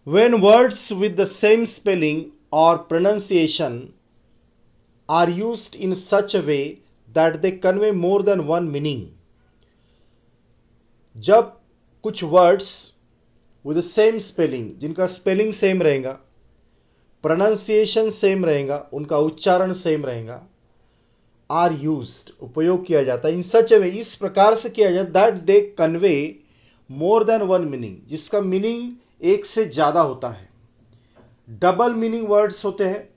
when words with the same spelling or pronunciation are used in such a way that they convey more than one meaning. जब कुछ words with same spelling, जिनका spelling same रहेगा, pronunciation same रहेगा, उनका उच्चारण same रहेगा, are used उपयोग किया जाता है इन सच ए वे, इस प्रकार से किया जाता that they convey more than one meaning, जिसका मीनिंग एक से ज्यादा होता है। डबल मीनिंग वर्ड्स होते हैं।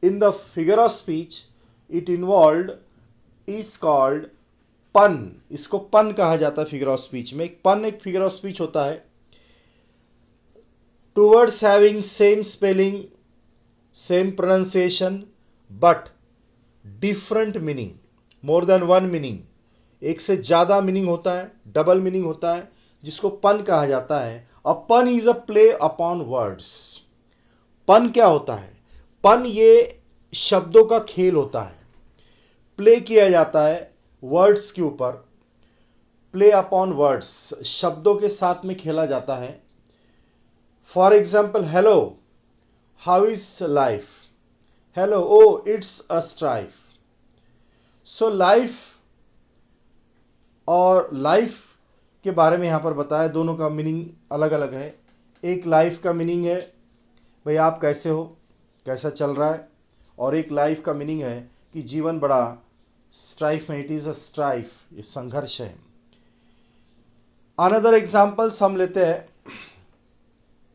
In the figure of speech it involve is called पन। इसको पन कहा जाता है फिगर ऑफ स्पीच में। एक पन एक फिगर ऑफ स्पीच होता है। Two words having same spelling, same pronunciation but different meaning, more than one meaning, एक से ज्यादा मीनिंग होता है, डबल मीनिंग होता है, जिसको पन कहा जाता है। अ पन is a play upon words. पन क्या होता है? पन ये शब्दों का खेल होता है। प्ले किया जाता है वर्ड्स के ऊपर, प्ले अपॉन वर्ड्स, शब्दों के साथ में खेला जाता है। For example, hello, how is life? Hello, oh it's a strife. So life और लाइफ के बारे में यहां पर बताया, दोनों का मीनिंग अलग अलग है। एक लाइफ का मीनिंग है भाई आप कैसे हो, कैसा चल रहा है, और एक लाइफ का मीनिंग है कि जीवन बड़ा स्ट्राइफ में, इट इज अ स्ट्राइफ, ये संघर्ष है। अनदर एग्जाम्पल्स हम लेते हैं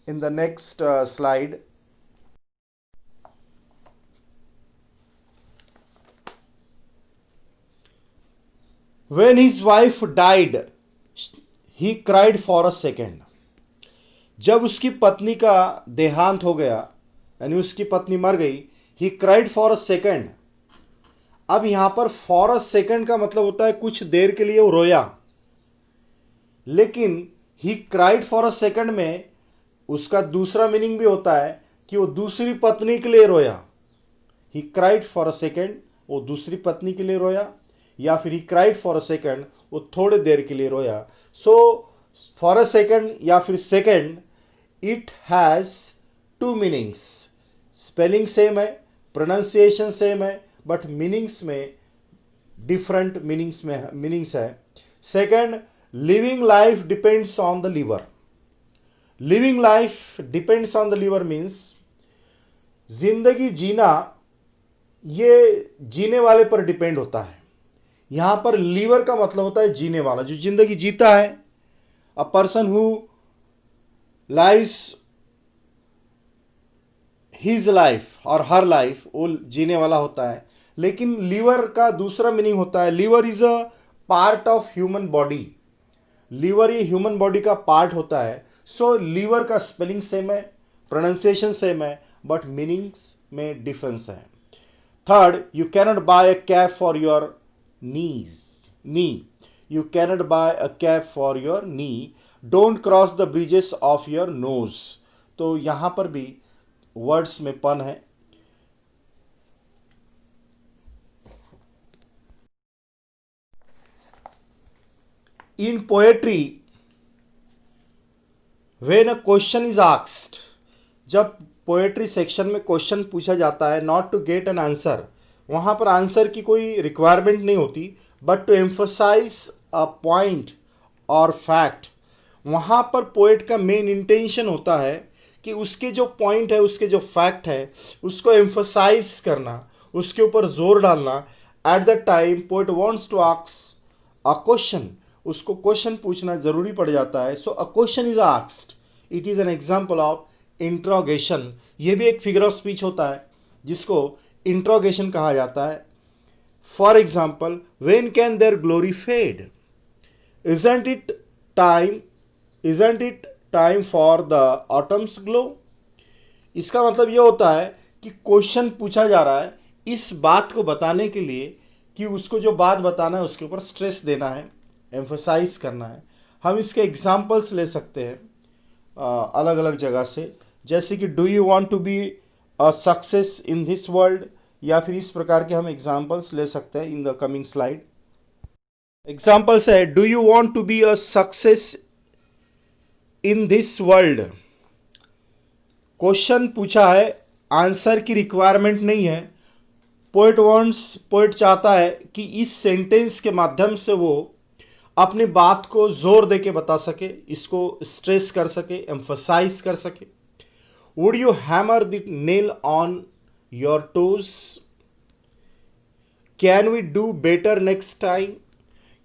in the next slide. When his wife died, he cried for a second. जब उसकी पत्नी का देहांत हो गया, यानी उसकी पत्नी मर गई, he cried for a second. अब यहां पर for a second का मतलब होता है कुछ देर के लिए वो रोया, लेकिन he cried for a second में उसका दूसरा मीनिंग भी होता है कि वो दूसरी पत्नी के लिए रोया। he cried for a second, वो दूसरी पत्नी के लिए रोया, या फिर he cried for a second, वो थोड़ी देर के लिए रोया। सो फॉर अ सेकेंड या फिर second, it has two meanings. Spelling same है, प्रोनाउंसिएशन सेम है, बट मीनिंग्स में डिफरेंट मीनिंग्स है। Second, living life depends on the liver. Living life depends on the liver means जिंदगी जीना ये जीने वाले पर डिपेंड होता है। यहां पर लीवर का मतलब होता है जीने वाला, जो जिंदगी जीता है। A person who lives his life और हर लाइफ, वो जीने वाला होता है। लेकिन लीवर का दूसरा मीनिंग होता है, liver is a part of human body. Liver ये ह्यूमन बॉडी का पार्ट होता है। सो लीवर का स्पेलिंग सेम है, प्रोनाउंसिएशन सेम है, बट मीनिंग्स में डिफरेंस है। Third, you cannot buy a cap for your knee. You cannot buy a cap for your knee. Don't cross the bridges of your nose. तो यहां पर भी words में pun है। In poetry, when a question is asked, जब poetry section में question पूछा जाता है, not to get an answer, वहां पर आंसर की कोई रिक्वायरमेंट नहीं होती, but to emphasise a point और फैक्ट, वहां पर पोएट का मेन इंटेंशन होता है कि उसके जो पॉइंट है, उसके जो फैक्ट है, उसको एम्फोसाइज करना, उसके ऊपर जोर डालना। At the time poet wants to ask a question, उसको क्वेश्चन पूछना जरूरी पड़ जाता है। So a question is asked, it is an example of interrogation. ये भी एक फिगर ऑफ स्पीच होता है जिसको इंट्रोगेशन कहा जाता है। For example, when can their glory fade? Isn't it time? Isn't it time for the autumn's glow? इसका मतलब यह होता है कि क्वेश्चन पूछा जा रहा है इस बात को बताने के लिए कि उसको जो बात बताना है उसके ऊपर स्ट्रेस देना है, एम्फोसाइज करना है। हम इसके एग्जाम्पल्स ले सकते हैं अलग अलग जगह से, जैसे कि do you want to be a success in this world, या फिर इस प्रकार के हम एग्जाम्पल्स ले सकते हैं in the coming slide. Examples है, do you want to be a success in this world? Question पूछा है, आंसर की रिक्वायरमेंट नहीं है। पोएट चाहता है कि इस सेंटेंस के माध्यम से वो अपनी बात को जोर दे के बता सके, इसको स्ट्रेस कर सके, एम्फसाइज कर सके। Would you hammer the nail on your toes? Can we do better next time?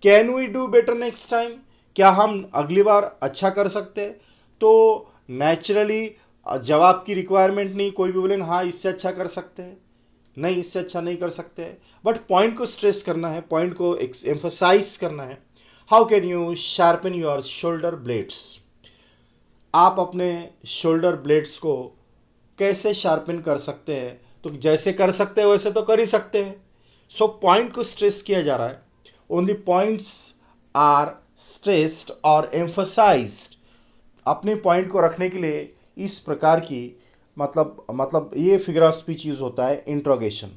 Can we do better next time? क्या हम अगली बार अच्छा कर सकते हैं? तो नेचुरली जवाब की रिक्वायरमेंट नहीं, कोई भी बोलेंगे हाँ इससे अच्छा कर सकते हैं, नहीं इससे अच्छा नहीं कर सकते हैं, बट पॉइंट को स्ट्रेस करना है, पॉइंट को एम्फसाइज करना है। How can you sharpen your shoulder blades? आप अपने शोल्डर ब्लेड्स को कैसे शार्पन कर सकते हैं? तो जैसे कर सकते हैं वैसे तो कर ही सकते हैं। सो पॉइंट को स्ट्रेस किया जा रहा है। ओनली पॉइंट्स आर स्ट्रेस्ड और एम्फसाइज्ड। अपने पॉइंट को रखने के लिए इस प्रकार की मतलब ये फिगर ऑफ स्पीच यूज होता है, इंट्रोगेशन।